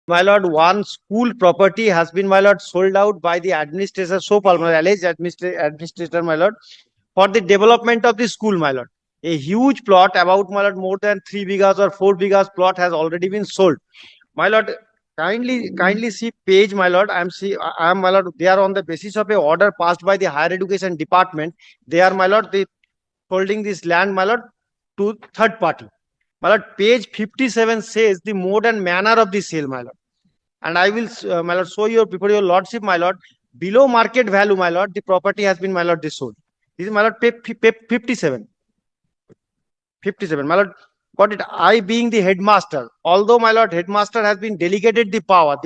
My lord, one school property has been, my lord, sold out by the administrator, so called, my alleged administrator, my lord, for the development of the school, my lord. A huge plot, about, my lord, more than 3 bighas or 4 bighas plot has already been sold. My lord, kindly see page, my lord. I am, my lord. They are on the basis of a order passed by the higher education department. They are, my lord, they holding this land, my lord, to third party. My lord, page 57 says the mode and manner of the sale, my lord. And I will, my lord, show you before your lordship, my lord. Below market value, my lord, the property has been, my lord, sold. This is, my lord, page 57. 57. My lord, got it. I being the headmaster, although, my lord, headmaster has been delegated the power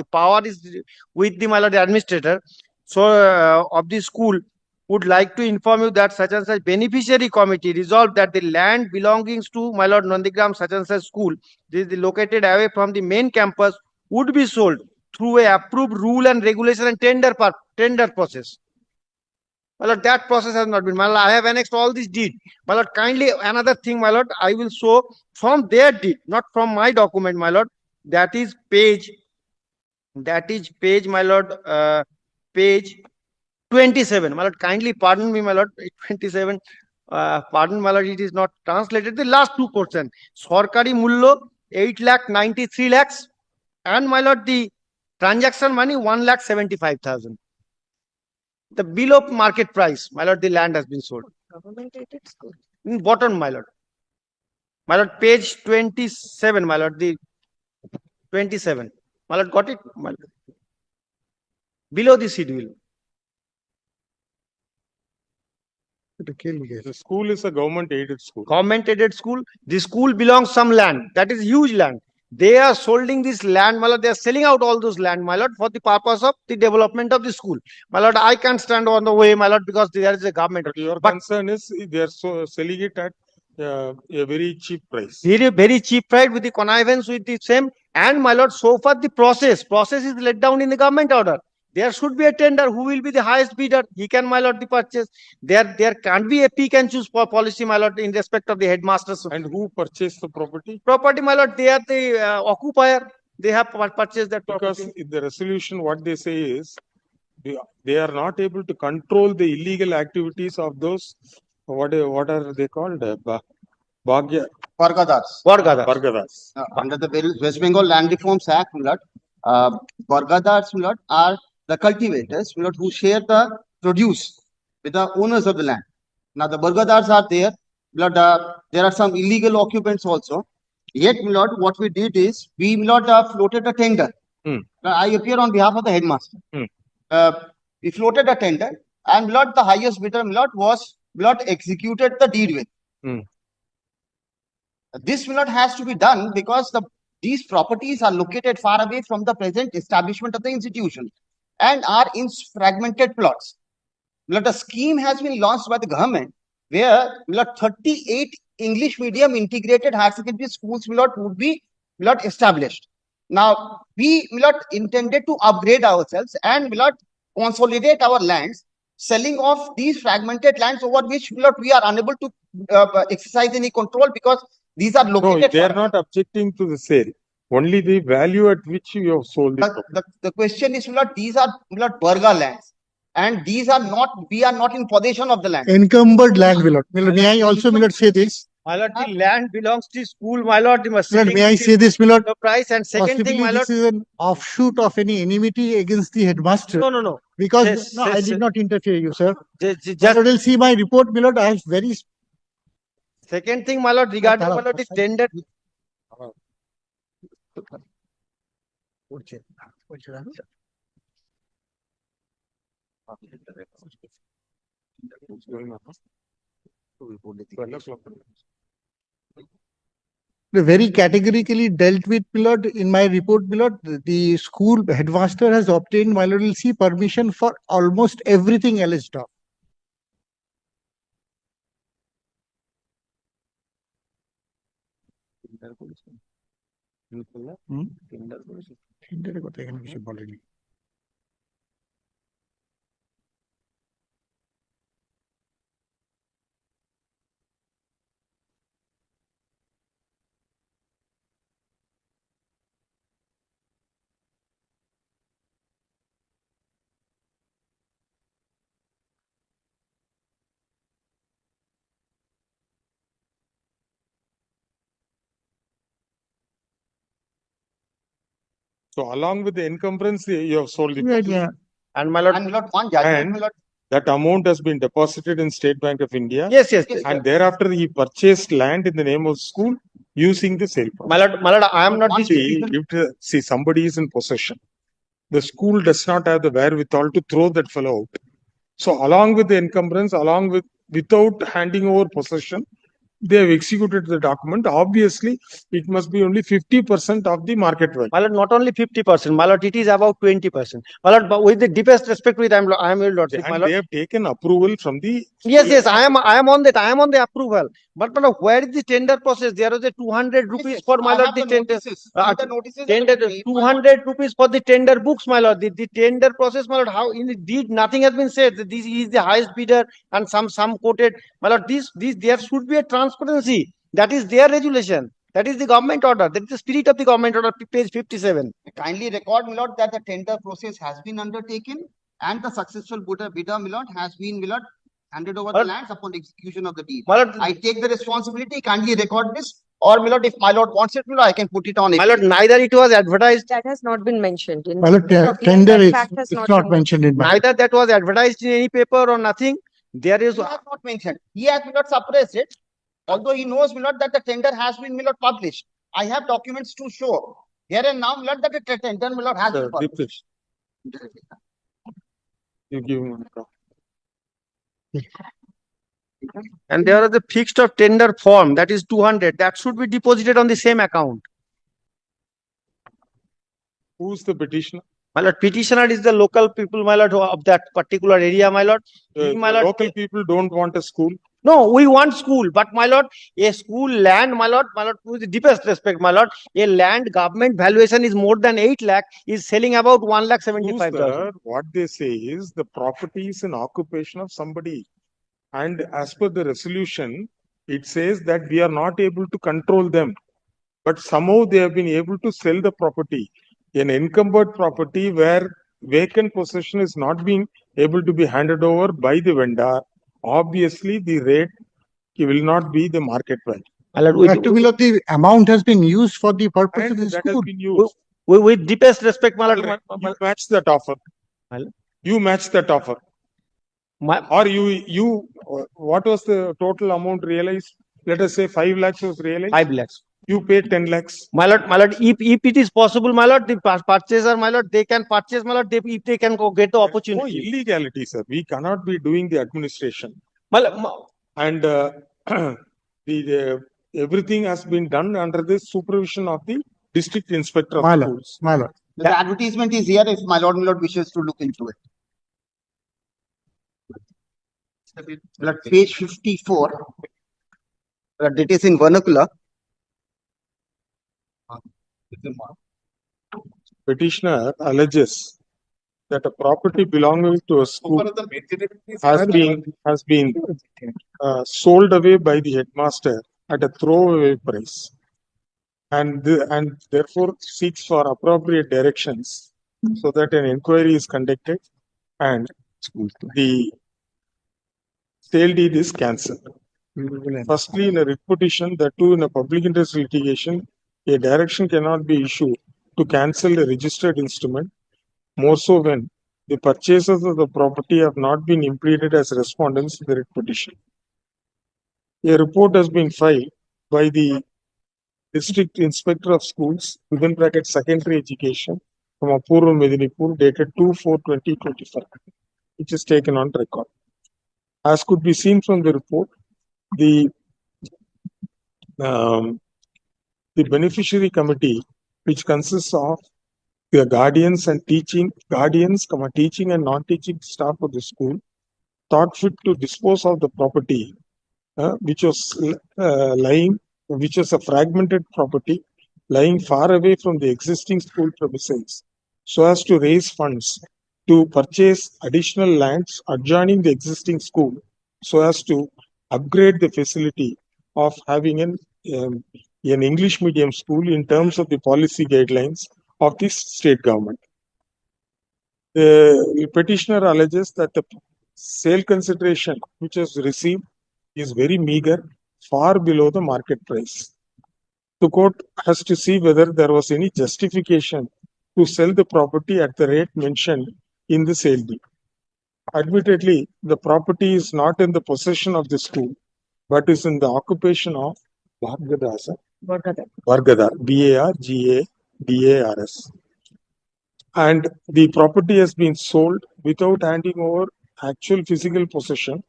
is with the, my lord, the administrator. So, of the school, would like to inform you that such and such beneficiary committee resolved that the land belonging to, my lord, Nandigram such and such school, this is located away from the main campus, would be sold through a approved rule and regulation and tender process. My lord, that process has not been. My lord, I have annexed all this deed. My lord, kindly another thing, my lord, I will show from their deed, not from my document, my lord. That is page. That is page, my lord. Page 27. My lord, kindly pardon me, my lord. 27. Pardon, my lord. It is not translated. The last 2%. Sorkari mullo 8,93,000 lakhs, and, my lord, the transaction money 1,75,000. The below market price, my lord, the land has been sold. Government aided school. In bottom, my lord. My lord, page 27, my lord, the 27. My lord, got it? My lord. Below the schedule. The school is a government aided school. Government aided school. The school belongs some land. That is huge land. They are holding this land, my lord. They are selling out all those land, my lord, for the purpose of the development of the school. My lord, I can't stand on the way, my lord, because there is a government. But your concern is they are selling it at a very cheap price. Very cheap price with the connivance with the same. And, my lord, so far the process is let down in the government order. There should be a tender. Who will be the highest bidder? He can, my lord, the purchase. There can't be a pick and choose policy, my lord, in respect of the headmasters. And who purchased the property? Property, my lord, they are the occupier. They have purchased that property. Because in the resolution, what they say is they are not able to control the illegal activities of those. What are they called? Bhagya. Bargadars. Under the West Bengal Land Reforms Act, Bargadars are the cultivators who share the produce with the owners of the land. Now the Bargadars are there. There are some illegal occupants also. Yet, what we did is we floated a tender. I appear on behalf of the headmaster. We floated a tender, and the highest bidder was executed the deed with. This has to be done because these properties are located far away from the present establishment of the institution and are in fragmented plots. A scheme has been launched by the government where 38 English medium integrated higher secondary schools would be established. Now, we intended to upgrade ourselves and consolidate our lands, selling off these fragmented lands over which we are unable to exercise any control because these are located. No, they are not objecting to the sale. Only the value at which you have sold it. The question is, these are Burga lands, and these are not. We are not in possession of the land. Encumbered land, my lord. May I also, my lord, say this? My lord, the land belongs to school, my lord. May I say this, my lord? The price. And second Possibly thing, my lord, this is an offshoot of any enmity against the headmaster. No. Because I did not interfere you, sir. Just will see my report, my lord. I have very. Second thing, my lord, regarding, my lord, the tender. Very categorically dealt with, my lord, in my report, my lord. The school headmaster has obtained, my lord, will see permission for almost everything alleged of. So along with the encumbrance, you have sold the Yeah, property. yeah. And my lord, And my lord, one judgment, And my lord. that amount has been deposited in State Bank of India. yes, And thereafter he purchased land in the name of school using the sale my price. lord, I am not One this. See, somebody is in possession. The school does not have the wherewithal to throw that fellow out. So along with the encumbrance, without handing over possession, they have executed the document. Obviously, it must be only 50% of the market value. My lord, not only 50%, my lord, it is about 20%. My lord, but with the deepest respect with I am your lordship, my And lord. they have taken approval from the. Yes, I am on that. I am on the approval. But my lord, where is the tender process? There was a 200 rupees for my I lord have the the tender. notices. The notices Tender, have been made, my lord. 200 rupees for the tender books, my lord. The tender process, my lord, how in the deed nothing has been said. This is the highest bidder and some quoted. My lord, this there should be a transparency. That is their regulation. That is the government order. That is the spirit of the government order, page 57. Kindly record, my lord, that the tender process has been undertaken and the successful bidder, my lord, has been, my lord, handed over the Lord- lands upon the execution of the deed. My lord, I take the responsibility. Kindly record this. Or, my lord, if my lord wants it, my lord, I can put it on. my lord, neither it was advertised, That has not been mentioned in. Well, tender That is fact has it's not not been mentioned in my. neither that was advertised in any paper or nothing. There is He has not mentioned. He has not suppressed it. Although he knows, my lord, that the tender has been, my lord, published. I have documents to show. Here and now, my lord, that the tender, my lord, has been published. You give him a copy. and there is a fixed of tender form that is 200 that should be deposited on the same account. Who's the petitioner? My lord, petitioner is the local people, my lord, of that particular area, my lord. The My lord, local people don't want a school. no, we want school, but my lord, a school land, my lord, with the deepest respect, my lord, a land government valuation is more than 8 lakh, is selling about 1,75,000. Sir, what they say is the property is an occupation of somebody. And as per the resolution, it says that we are not able to control them. But somehow they have been able to sell the property. An encumbered property where vacant possession is not being able to be handed over by the vendor, obviously the rate will not be the market value. My lord, The amount has been used for the purpose And of the that has school. been used. with deepest respect, my lord, You match that offer. Hello? You match that offer. Or what was the total amount realized? Let us say 5 lakhs was realized. 5 lakhs. You paid 10 lakhs. My lord, if it is possible, my lord, the purchaser, my lord, they can purchase, my lord, if they can go get the No opportunity. illegality, sir. We cannot be doing the administration. My lord, And everything has been done under the supervision of the district inspector of My lord, schools. my lord. The advertisement is here if my lord wishes to look into it. Like page 54. It is in vernacular. Petitioner alleges that a property belonging to a school has been sold away by the headmaster at a throwaway price, and therefore seeks for appropriate directions so that an inquiry is conducted and the sale deed is cancelled. Firstly, in a writ petition, that too in a public interest litigation, a direction cannot be issued to cancel a registered instrument, more so when the purchasers of the property have not been impleaded as respondents in the writ petition. A report has been filed by the District Inspector of Schools, within bracket Secondary Education, from Apurva Medinipur, dated 2/4/2025, which is taken on record. As could be seen from the report, the beneficiary committee, which consists of the guardians, teaching and non-teaching staff of the school, thought fit to dispose of the property, which was a fragmented property lying far away from the existing school premises, so as to raise funds to purchase additional lands adjoining the existing school, so as to upgrade the facility of having an English medium school in terms of the policy guidelines of the state government. The petitioner alleges that the sale consideration which was received is very meager, far below the market price. The court has to see whether there was any justification to sell the property at the rate mentioned in the sale deed. Admittedly, the property is not in the possession of the school, but is in the occupation of Bhargadasa. Bargadar, Bargadars. And the property has been sold without handing over actual physical possession,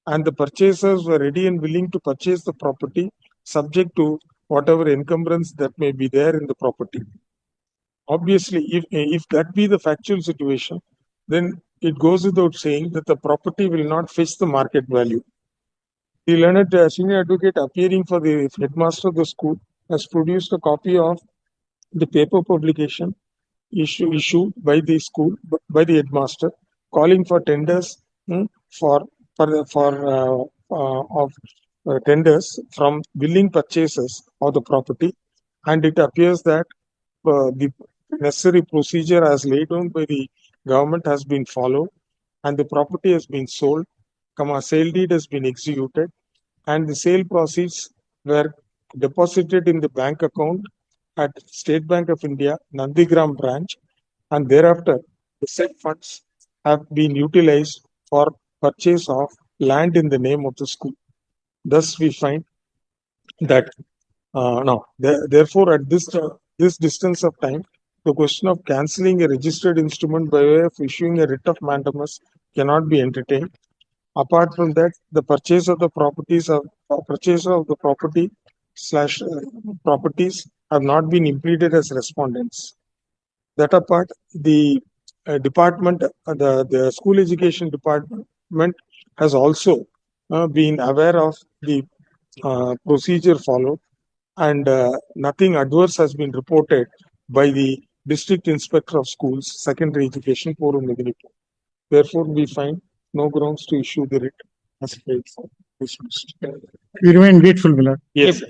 and the purchasers were ready and willing to purchase the property subject to whatever encumbrance that may be there in the property. Obviously, if that be the factual situation, then it goes without saying that the property will not fetch the market value. The learned senior advocate appearing for the headmaster of the school has produced a copy of the paper publication issued by the school, by the headmaster, calling for tenders for tenders from willing purchasers of the property, and it appears that the necessary procedure as laid down by the government has been followed, and the property has been sold, sale deed has been executed, and the sale proceeds were deposited in the bank account at State Bank of India, Nandigram branch, and thereafter the said funds have been utilized for purchase of land in the name of the school. Thus, we find that therefore, at this distance of time, the question of cancelling a registered instrument by way of issuing a writ of mandamus cannot be entertained. Apart from that, the purchase of the properties of purchaser of the property / properties have not been implemented as respondents. That apart, the department, the school education department has also been aware of the procedure followed, and nothing adverse has been reported by the district inspector of schools, secondary education, Poru Medinipur. Therefore, we find no grounds to issue the writ as paid for dismissed. We remain grateful, my lord. Yes.